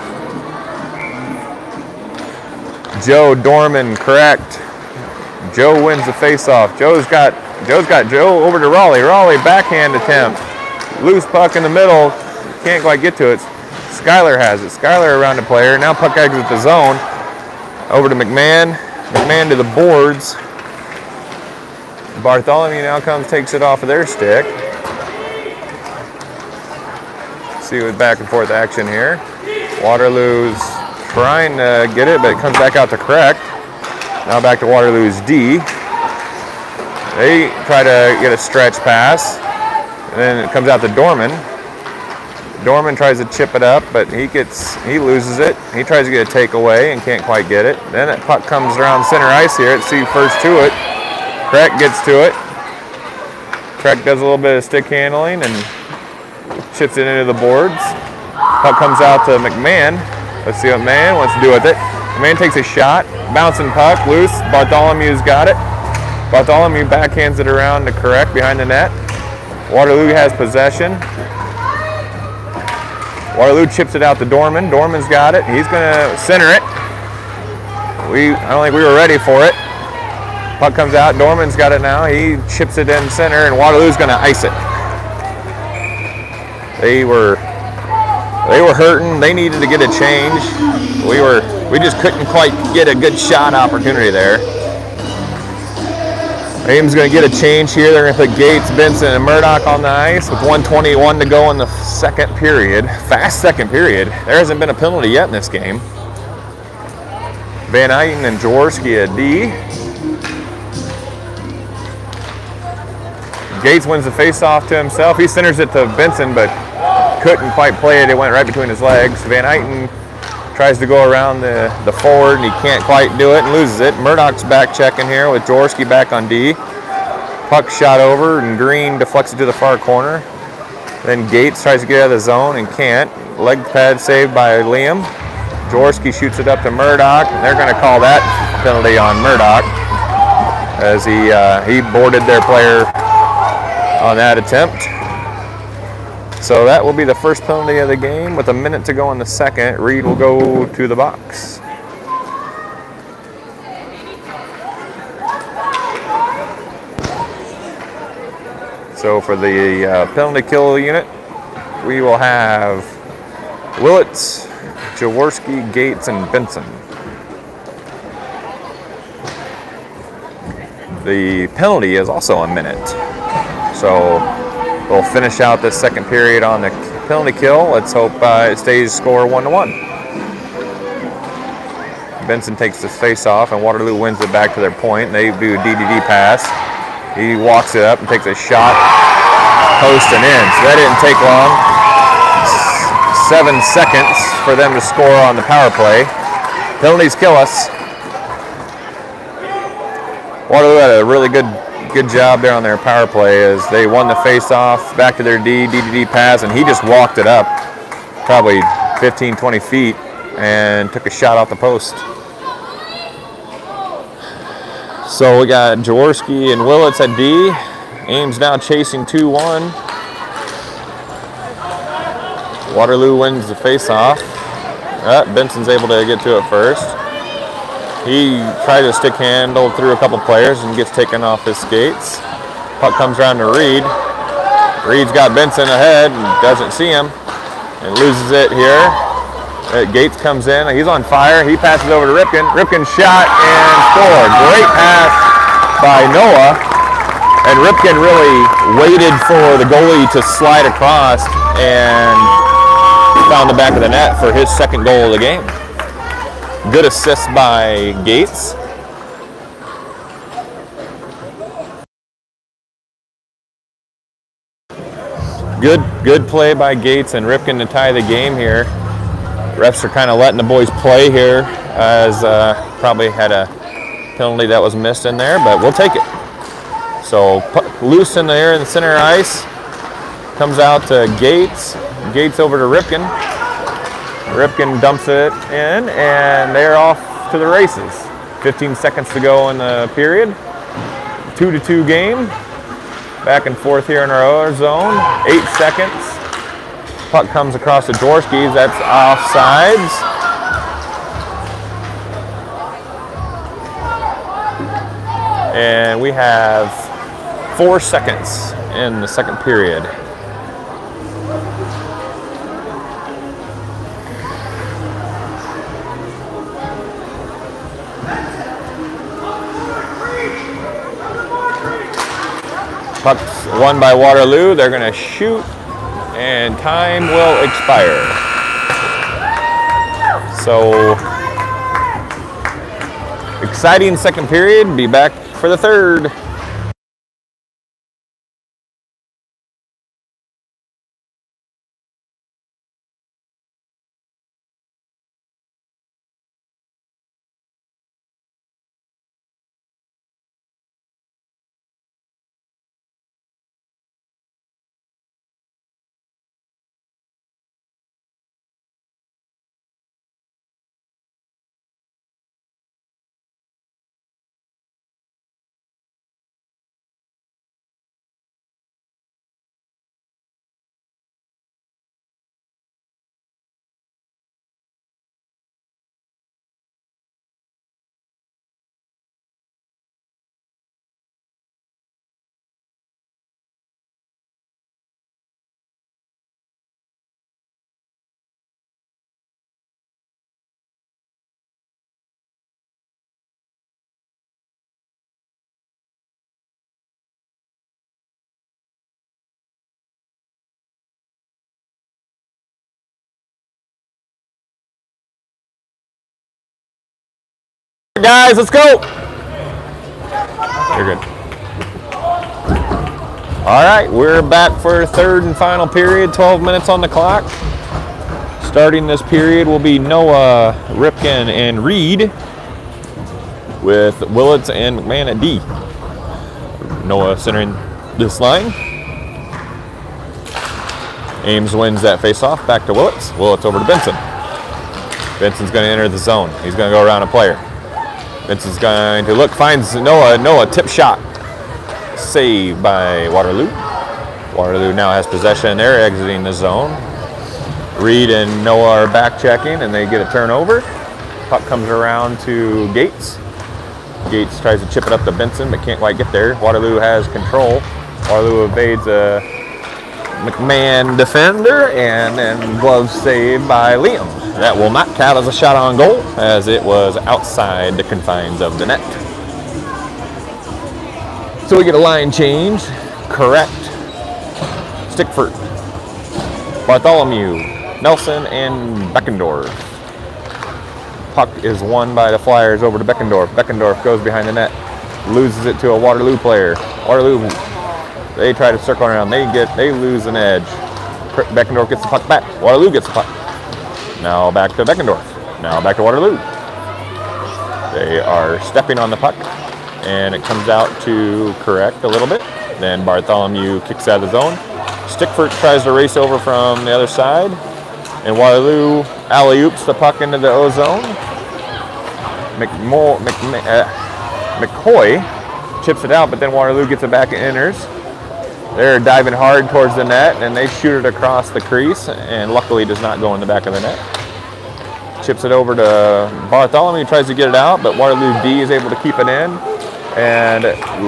Joe Dorman, correct. Joe wins the faceoff. Joe's got Joe over to Raleigh. Raleigh backhand attempt. Loose puck in the middle. Can't quite get to it. Skyler has it. Skyler around the player. Now puck exits the zone. Over to McMahon. McMahon to the boards. Bartholomew now comes, takes it off of their stick. See with back and forth action here. Waterloo's trying to get it, but it comes back out to correct. Now back to Waterloo's D. They try to get a stretch pass, and then it comes out to Dorman. Dorman tries to chip it up, but he loses it. He tries to get a takeaway and can't quite get it. Then that puck comes around center ice here. Let's see first to it. Crack gets to it. Crack does a little bit of stick handling and chips it into the boards. Puck comes out to McMahon. Let's see what McMahon wants to do with it. McMahon takes a shot. Bouncing puck, loose. Bartholomew's got it. Bartholomew backhands it around to correct behind the net. Waterloo has possession. Waterloo chips it out to Dorman. Dorman's got it. He's going to center it. I don't think we were ready for it. Puck comes out. Dorman's got it now. He chips it in center, and Waterloo's going to ice it. They were hurting. They needed to get a change. We just couldn't quite get a good shot opportunity there. Ames going to get a change here. They're going to put Gates, Benson, and Murdoch on the ice with 1:21 to go in the second period. Fast second period. There hasn't been a penalty yet in this game. Van Eyten and Jaworski at D. Gates wins the face-off to himself. He centers it to Benson, but couldn't quite play it. It went right between his legs. Van Eyten tries to go around the forward, and he can't quite do it and loses it. Murdoch's back checking here with Jaworski back on D. Puck shot over, and Green deflects it to the far corner. Then Gates tries to get out of the zone and can't. Leg pad saved by Liam. Jaworski shoots it up to Murdoch, and they're going to call that penalty on Murdoch as he boarded their player on that attempt. So that will be the first penalty of the game. With a minute to go in the second, Reed will go to the box. So for the penalty kill unit, we will have Willits, Jaworski, Gates, and Benson. The penalty is also a minute. So we'll finish out this second period on the penalty kill. Let's hope it stays score 1-1. Benson takes the face off and Waterloo wins it back to their point. They do a DDD pass. He walks it up and takes a shot, post and in. So that didn't take long. 7 seconds for them to score on the power play. Penalties kill us. Waterloo had a really good job there on their power play as they won the face-off, back to their DDD pass, and he just walked it up probably 15, 20 feet and took a shot off the post. So we got Jaworski and Willits at D. Ames now chasing 2-1. Waterloo wins the face-off. Benson's able to get to it first. He tried to stick handle through a couple players and gets taken off his skates. Puck comes around to Reed. Reed's got Benson ahead and doesn't see him and loses it here. Gates comes in. He's on fire. He passes over to Ripken. Ripken shot and scored. Great pass by Noah. And Ripken really waited for the goalie to slide across and found the back of the net for his second goal of the game. Good assist by Gates. Good play by Gates and Ripken to tie the game here. Refs are kind of letting the boys play here as probably had a penalty that was missed in there, but we'll take it. So loose in there in the center ice. Comes out to Gates. Gates over to Ripken. Ripken dumps it in, and they're off to the races. 15 seconds to go in the period. 2-2 game. Back and forth here in our other zone. 8 seconds. Puck comes across the Jaworskis. That's offsides. And we have 4 seconds in the second period. Puck's won by Waterloo. They're going to shoot, and time will expire. So, exciting second period. Be back for the third. Guys, let's go. You're good. All right, we're back for third and final period. 12 minutes on the clock. Starting this period will be Noah, Ripken, and Reed with Willits and McMahon at D. Noah centering this line. Ames wins that face-off. Back to Willits. Willits over to Benson. Benson's going to enter the zone. He's going to go around a player. Benson's going to look, finds Noah. Noah, tip shot. Saved by Waterloo. Waterloo now has possession. They're exiting the zone. Reed and Noah are back checking, and they get a turnover. Puck comes around to Gates. Gates tries to chip it up to Benson, but can't quite get there. Waterloo has control. Waterloo evades a McMahon defender, and then glove save by Liam. That will not count as a shot on goal, as it was outside the confines of the net. So we get a line change. Correct. Stickford, Bartholomew, Nelson, and Beckendorf. Puck is won by the Flyers over to Beckendorf. Beckendorf goes behind the net, loses it to a Waterloo player. Waterloo, they try to circle around. They lose an edge. Beckendorf gets the puck back. Waterloo gets the puck. Now back to Beckendorf. Now back to Waterloo. They are stepping on the puck, and it comes out to correct a little bit. Then Bartholomew kicks out of the zone. Stickford tries to race over from the other side, and Waterloo alley-oops the puck into the O-zone. McCoy chips it out, but then Waterloo gets it back and enters. They're diving hard towards the net, and they shoot it across the crease, and luckily does not go in the back of the net. Chips it over to Bartholomew, tries to get it out, but Waterloo D is able to keep it in. And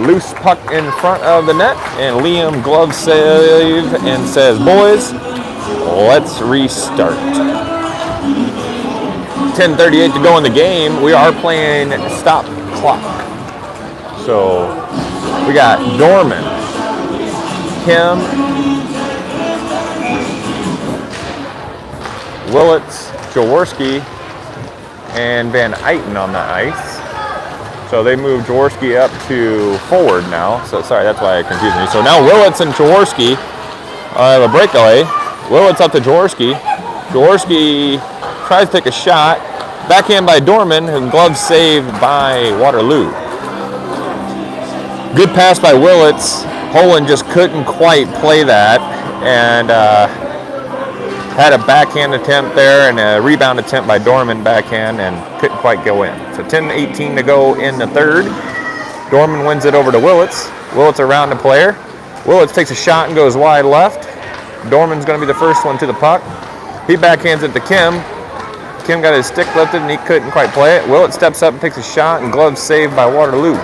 loose puck in front of the net, and Liam glove save and says, boys, let's restart. 10:38 to go in the game. We are playing stop clock. So we got Dorman, Kim, Willits, Jaworski, and Van Eyten on the ice. So they moved Jaworski up to forward now. So sorry, that's why I confused me. So now Willits and Jaworski have a breakaway. Willits up to Jaworski. Jaworski tries to take a shot. Backhand by Dorman, and glove saved by Waterloo. Good pass by Willits. Poland just couldn't quite play that, and had a backhand attempt there and a rebound attempt by Dorman backhand, and couldn't quite go in. So 10:18 to go in the third. Dorman wins it over to Willits. Willits around the player. Willits takes a shot and goes wide left. Dorman's going to be the first one to the puck. He backhands it to Kim. Kim got his stick lifted and he couldn't quite play it. Willits steps up and takes a shot, and glove saved by Waterloo.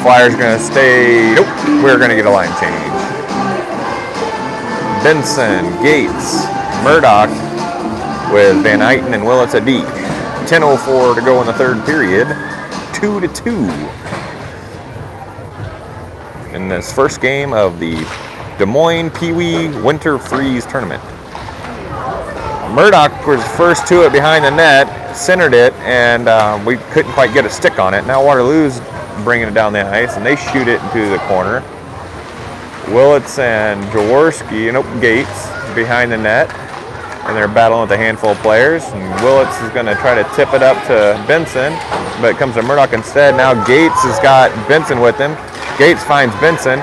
Flyers are going to stay. Nope, we're going to get a line change. Benson, Gates, Murdoch with Van Eyten and Willits at D. 10:04 to go in the third period. 2-2 in this first game of the Des Moines Peewee Winter Freeze Tournament. Murdoch was first to it behind the net, centered it, and we couldn't quite get a stick on it. Now Waterloo's bringing it down the ice, and they shoot it into the corner. Willits and Jaworski, Gates behind the net, and they're battling with a handful of players. And Willits is going to try to tip it up to Benson, but it comes to Murdoch instead. Now Gates has got Benson with him. Gates finds Benson.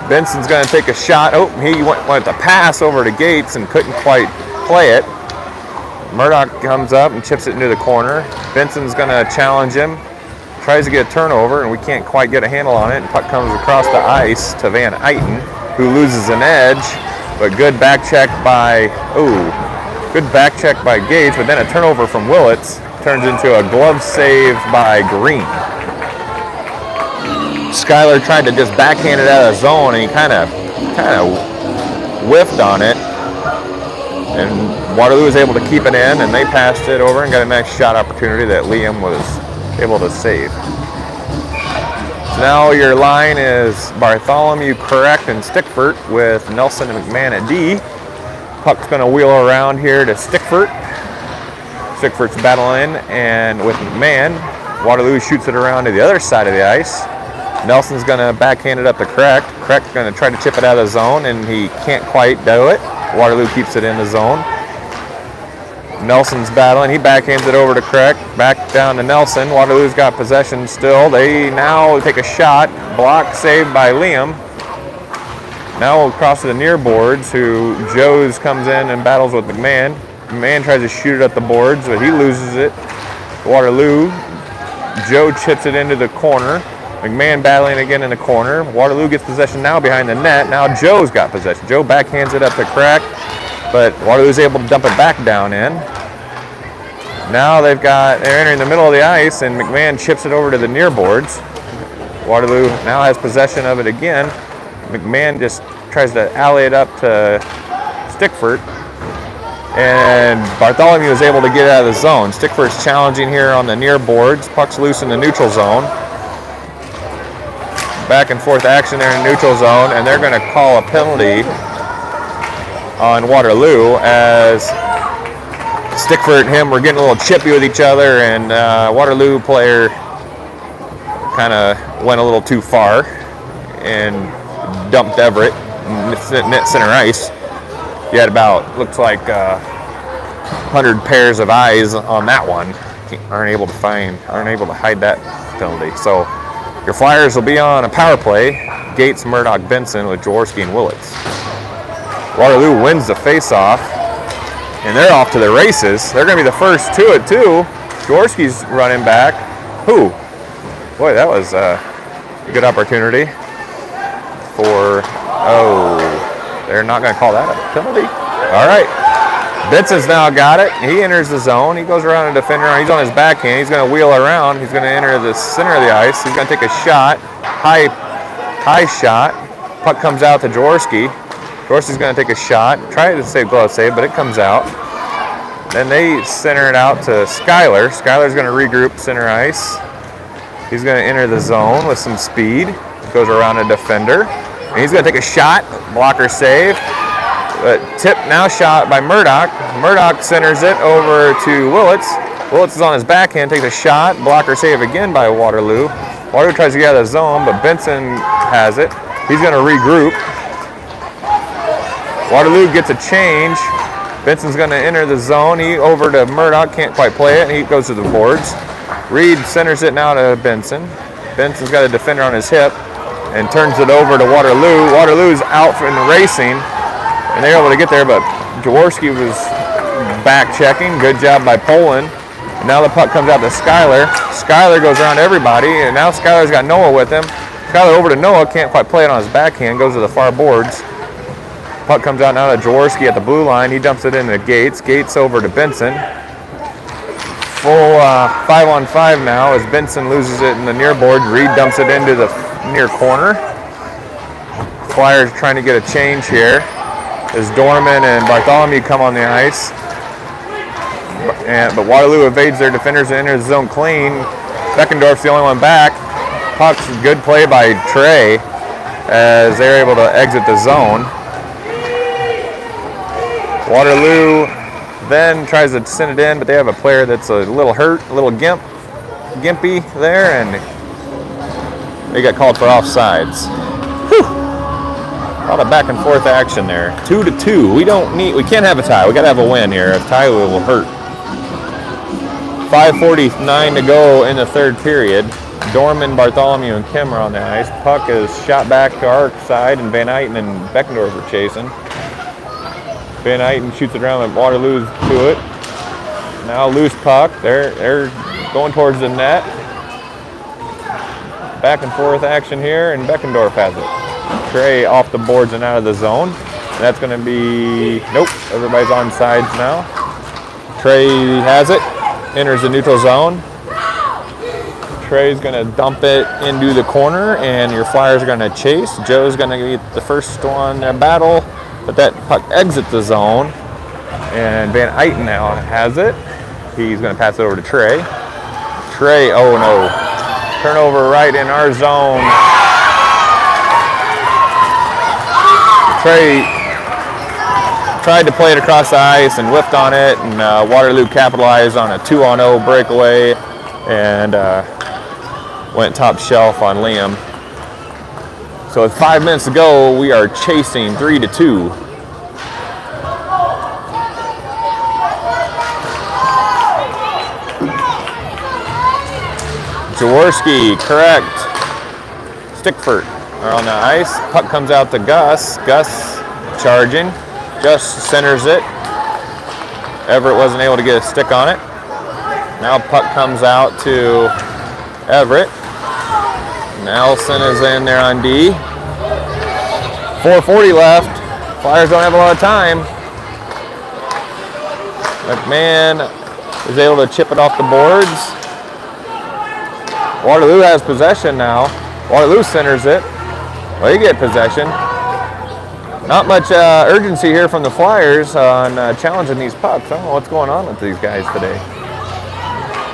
Benson's going to take a shot. He went to pass over to Gates and couldn't quite play it. Murdoch comes up and chips it into the corner. Benson's going to challenge him. Tries to get a turnover, and we can't quite get a handle on it. And puck comes across the ice to Van Eyten, who loses an edge. But good back check by Gates. But then a turnover from Willits turns into a glove save by Green. Skyler tried to just backhand it out of the zone, and he kind of whiffed on it. And Waterloo was able to keep it in, and they passed it over and got a nice shot opportunity that Liam was able to save. So now your line is Bartholomew, Correct, and Stickford with Nelson and McMahon at D. Puck's going to wheel around here to Stickford. Stickford's battling and with McMahon. Waterloo shoots it around to the other side of the ice. Nelson's going to backhand it up to Correct. Correct's going to try to chip it out of the zone, and he can't quite do it. Waterloo keeps it in the zone. Nelson's battling. He backhands it over to Correct. Back down to Nelson. Waterloo's got possession still. They now take a shot. Block saved by Liam. Now we'll cross to the near boards, who Joes comes in and battles with McMahon. McMahon tries to shoot it at the boards, but he loses it. Waterloo Joe chips it into the corner. McMahon battling again in the corner. Waterloo gets possession now behind the net. Now Joe's got possession. Joe backhands it up the crack, but Waterloo's able to dump it back down in. Now they're entering the middle of the ice, and McMahon chips it over to the near boards. Waterloo now has possession of it again. McMahon just tries to alley it up to Stickford, and Bartholomew is able to get out of the zone. Stickford's challenging here on the near boards. Puck's loose in the neutral zone. Back and forth action there in the neutral zone, and they're going to call a penalty on Waterloo as Stickford and him were getting a little chippy with each other, and Waterloo player kind of went a little too far and dumped Everett net center ice. You had about, looks like 100 pairs of eyes on that one. Aren't able to hide that penalty. So your Flyers will be on a power play. Gates, Murdoch, Benson with Jaworski and Willits. Waterloo wins the face-off, and they're off to the races. They're going to be the first to it, too. Jaworski's running back. Who? Boy, that was a good opportunity for... Oh, they're not going to call that a penalty? All right. Benson's now got it. He enters the zone. He goes around a defender. He's on his backhand. He's going to wheel around. He's going to enter the center of the ice. He's going to take a shot. High shot. Puck comes out to Jaworski. Jaworski's going to take a shot. Try to save glove save, but it comes out. Then they center it out to Skyler. Skyler's going to regroup center ice. He's going to enter the zone with some speed. Goes around a defender. And he's going to take a shot. Blocker save. Tip now shot by Murdoch. Murdoch centers it over to Willits. Willits is on his backhand, takes a shot. Blocker save again by Waterloo. Waterloo tries to get out of the zone, but Benson has it. He's going to regroup. Waterloo gets a change. Benson's going to enter the zone. He over to Murdoch, can't quite play it, and he goes to the boards. Reed centers it now to Benson. Benson's got a defender on his hip and turns it over to Waterloo. Waterloo's out in the racing, and they're able to get there, but Jaworski was back checking. Good job by Poland. And now the puck comes out to Skyler. Skyler goes around everybody, and now Skyler's got Noah with him. Skyler over to Noah, can't quite play it on his backhand, goes to the far boards. Puck comes out now to Jaworski at the blue line. He dumps it into Gates. Gates over to Benson. Full 5-on-5 now as Benson loses it in the near board. Reed dumps it into the near corner. Flyers trying to get a change here as Dorman and Bartholomew come on the ice. But Waterloo evades their defenders and enters the zone clean. Beckendorf's the only one back. Puck's good play by Trey as they're able to exit the zone. Waterloo then tries to send it in, but they have a player that's a little hurt, a little gimpy there, and they got called for offsides. Whew. A lot of back and forth action there. 2-2. We can't have a tie. We got to have a win here. A tie will hurt. 5:49 to go in the third period. Dorman, Bartholomew, and Kim are on the ice. Puck is shot back to our side, and Van Eyten and Beckendorf are chasing. Van Eyten shoots it around, and Waterloo to it. Now loose puck. They're going towards the net. Back and forth action here, and Beckendorf has it. Trey off the boards and out of the zone. That's going to be, nope, everybody's on sides now. Trey has it, enters the neutral zone. Trey's going to dump it into the corner, and your Flyers are going to chase. Joe's going to get the first one in battle, but that puck exits the zone, and Van Eyten now has it. He's going to pass it over to Trey. Trey, oh no. Turnover right in our zone. Trey tried to play it across the ice and whiffed on it, and Waterloo capitalized on a 2-on-0 breakaway and went top shelf on Liam. So with 5 minutes to go, we are chasing 3-2. Jaworski, correct. Stickford are on the ice. Puck comes out to Gus. Gus charging. Gus centers it. Everett wasn't able to get a stick on it. Now puck comes out to Everett. Nelson is in there on D. 4:40 left. Flyers don't have a lot of time. McMahon is able to chip it off the boards. Waterloo has possession now. Waterloo centers it. They get possession. Not much urgency here from the Flyers on challenging these pucks. I don't know what's going on with these guys today.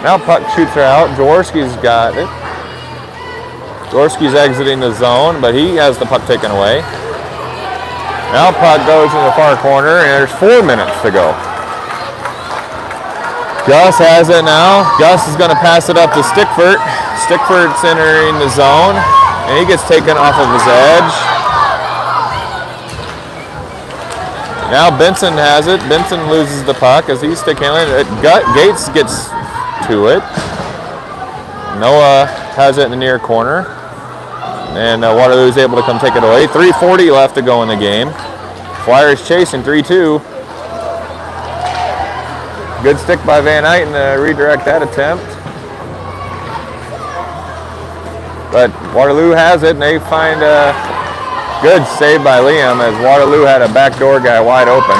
Now puck shoots her out. Jaworski's got it. Jaworski's exiting the zone, but he has the puck taken away. Now puck goes in the far corner, and there's 4 minutes to go. Gus has it now. Gus is going to pass it up to Stickford. Stickford's entering the zone, and he gets taken off of his edge. Now Benson has it. Benson loses the puck as he's stick handling it. Gates gets to it. Noah has it in the near corner. And Waterloo's able to come take it away. 3:40 left to go in the game. Flyers chasing 3-2. Good stick by Van Eyten to redirect that attempt. But Waterloo has it, and they find a good save by Liam as Waterloo had a backdoor guy wide open.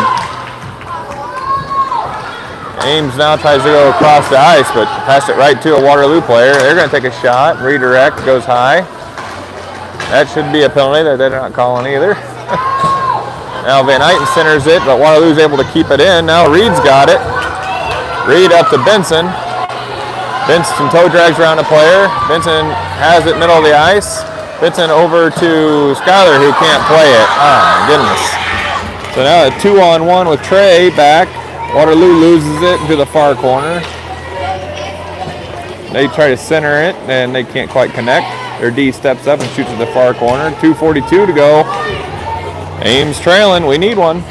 Ames now tries to go across the ice, but passed it right to a Waterloo player. They're going to take a shot, redirect, goes high. That should be a penalty that they're not calling either. Now Van Eyten centers it, but Waterloo's able to keep it in. Now Reed's got it. Reed up to Benson. Benson toe drags around a player. Benson has it middle of the ice. Benson over to Skyler, who can't play it. Oh my goodness. So now a 2-on-1 with Trey back. Waterloo loses it to the far corner. They try to center it, and they can't quite connect. Their D steps up and shoots at the far corner. 2:42 to go. Ames trailing. We need one.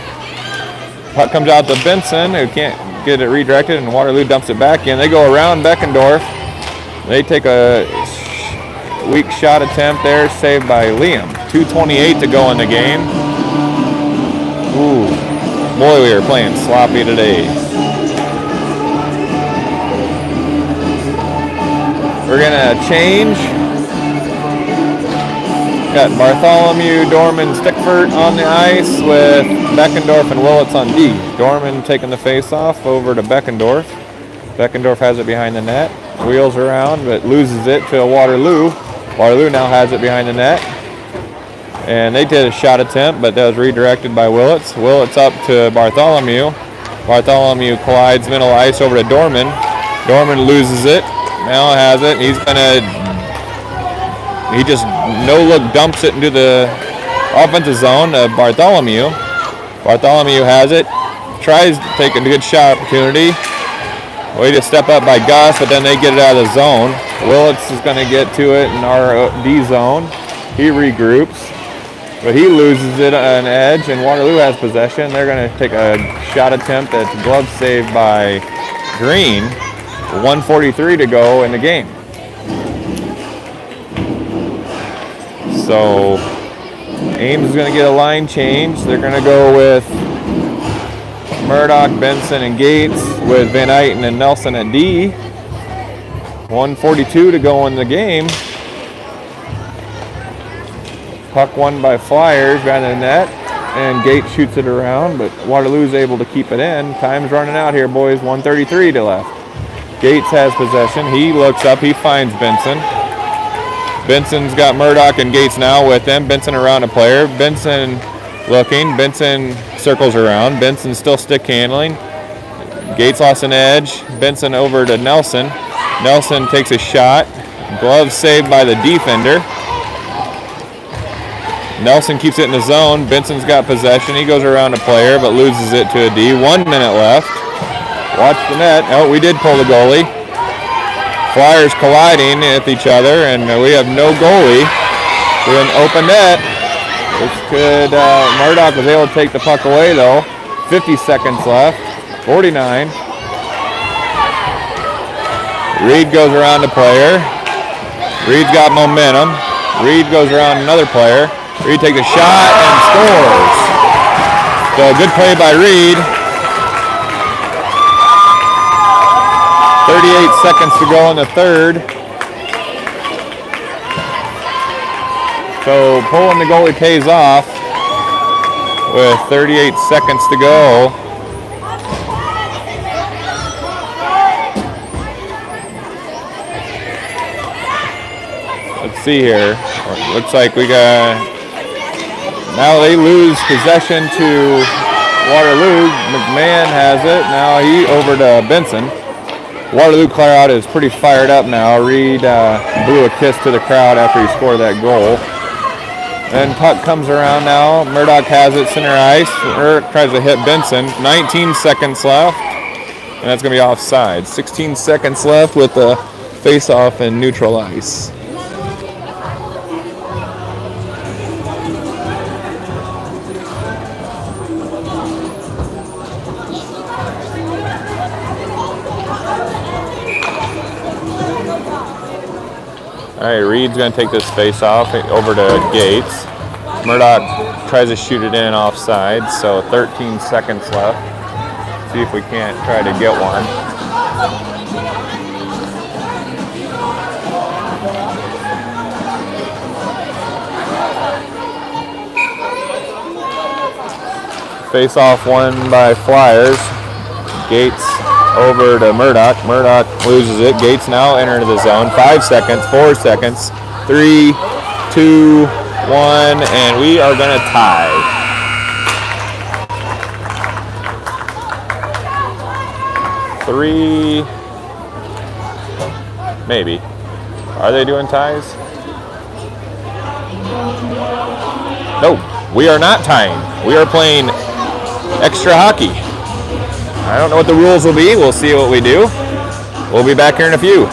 Puck comes out to Benson, who can't get it redirected, and Waterloo dumps it back in. They go around Beckendorf. They take a weak shot attempt there, saved by Liam. 2:28 to go in the game. Ooh, boy, we are playing sloppy today. We're gonna change. Got Bartholomew, Dorman, Stickford on the ice with Beckendorf and Willits on D. Dorman taking the face-off over to Beckendorf. Beckendorf has it behind the net. Wheels around, but loses it to Waterloo. Waterloo now has it behind the net. And they did a shot attempt, but that was redirected by Willits. Willits up to Bartholomew. Bartholomew collides middle ice over to Dorman. Dorman loses it. Now has it. He just no-look dumps it into the offensive zone of Bartholomew. Bartholomew has it. Tries to take a good shot opportunity. Way to step up by Gus, but then they get it out of the zone. Willits is going to get to it in our D zone. He regroups, but he loses it on an edge, and Waterloo has possession. They're going to take a shot attempt that's glove saved by Green. 1:43 to go in the game. So Ames is going to get a line change. They're going to go with Murdoch, Benson, and Gates with Van Eyten and Nelson at D. 1:42 to go in the game. Puck won by Flyers behind the net, and Gates shoots it around, but Waterloo's able to keep it in. Time's running out here, boys. 1:33 to left. Gates has possession. He looks up. He finds Benson. Benson's got Murdoch and Gates now with them. Benson around a player. Benson looking. Benson circles around. Benson still stick handling. Gates lost an edge. Benson over to Nelson. Nelson takes a shot. Glove saved by the defender. Nelson keeps it in the zone. Benson's got possession. He goes around a player but loses it to a D. 1 minute left. Watch the net. Oh, we did pull the goalie. Flyers colliding with each other, and we have no goalie. We have an open net. This could, Murdoch was able to take the puck away though. 50 seconds left. 49. Reed goes around the player. Reed's got momentum. Reed goes around another player. Reed takes a shot and scores. So good play by Reed. 38 seconds to go in the third. So pulling the goalie pays off with 38 seconds to go. Let's see here. Looks like we got, now they lose possession to Waterloo. McMahon has it. Now he over to Benson. Waterloo Clariot is pretty fired up now. Reed blew a kiss to the crowd after he scored that goal. Then puck comes around now. Murdoch has it center ice. Murdoch tries to hit Benson. 19 seconds left. And that's going to be offside. 16 seconds left with the face-off in neutral ice. All right, Reed's going to take this face off over to Gates. Murdoch tries to shoot it in offside, so 13 seconds left. See if we can't try to get one. Face off won by Flyers. Gates over to Murdoch. Murdoch loses it. Gates now enter the zone. 5 seconds, 4 seconds, 3, 2, 1, and we are going to tie. Three, maybe. Are they doing ties? No, we are not tying. We are playing extra hockey. I don't know what the rules will be. We'll see what we do. We'll be back here in a few.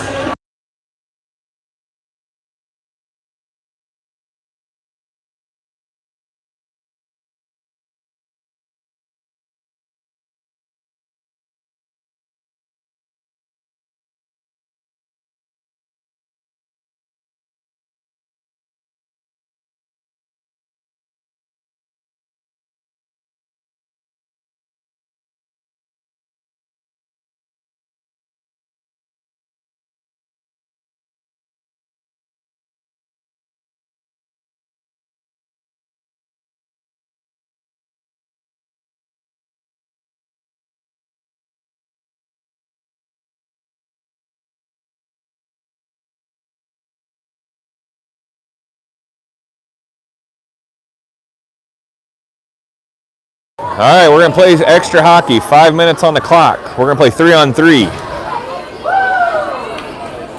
All right, we're going to play extra hockey. 5 minutes on the clock. We're going to play 3-on-3.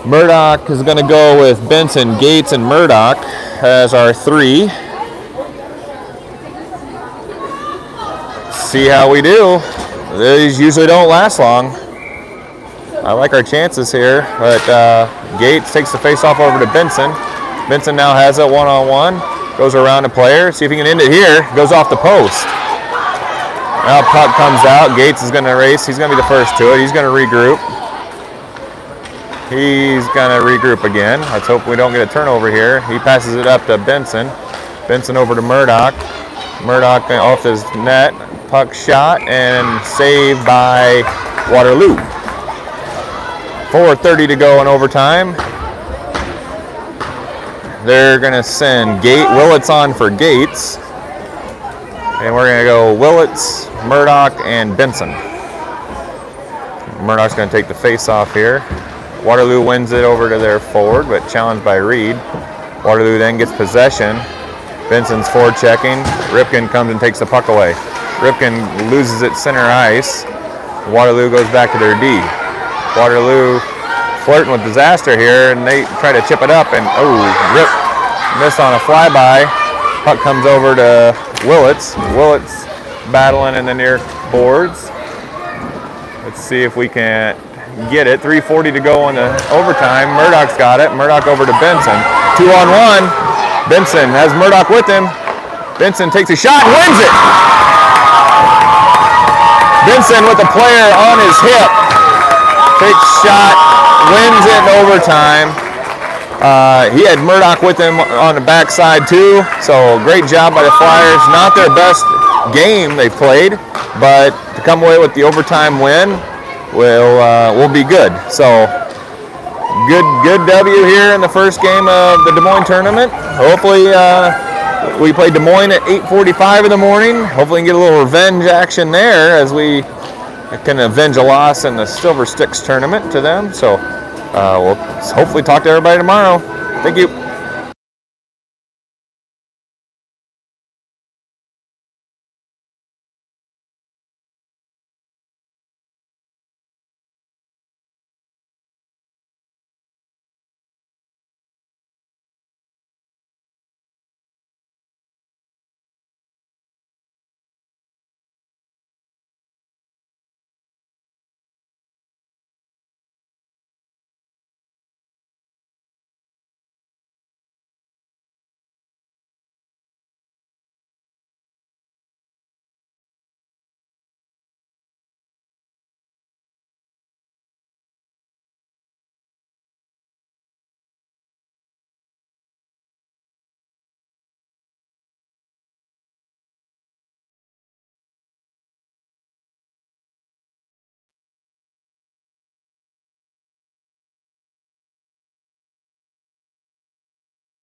Murdoch is going to go with Benson, Gates, and Murdoch as our 3. See how we do. These usually don't last long. I like our chances here, but Gates takes the face-off over to Benson. Benson now has it one-on-one. Goes around a player. See if he can end it here. Goes off the post. Now puck comes out. Gates is going to race. He's going to be the first to it. He's going to regroup. He's going to regroup again. Let's hope we don't get a turnover here. He passes it up to Benson. Benson over to Murdoch. Murdoch off his net. Puck shot and saved by Waterloo. 4:30 to go in overtime. They're going to send Willits on for Gates. And we're going to go Willits, Murdoch, and Benson. Murdoch's going to take the face-off here. Waterloo wins it over to their forward, but challenged by Reed. Waterloo then gets possession. Benson's forward-checking. Ripken comes and takes the puck away. Ripken loses it center ice. Waterloo goes back to their D. Waterloo flirting with disaster here, and they try to chip it up, and Rip missed on a flyby. Puck comes over to Willits. Willits battling in the near boards. Let's see if we can get it. 3:40 to go in the overtime. Murdoch's got it. Murdoch over to Benson. 2-on-1. Benson has Murdoch with him. Benson takes a shot and wins it. Benson with the player on his hip. Takes shot, wins it in overtime. He had Murdoch with him on the backside too, so great job by the Flyers. Not their best game they've played, but to come away with the overtime win will be good. So good W here in the first game of the Des Moines tournament. hopefully we play Des Moines at 8:45 in the morning. Hopefully we can get a little revenge action there as we can avenge a loss in the Silver Sticks tournament to them. So we'll hopefully talk to everybody tomorrow. Thank you.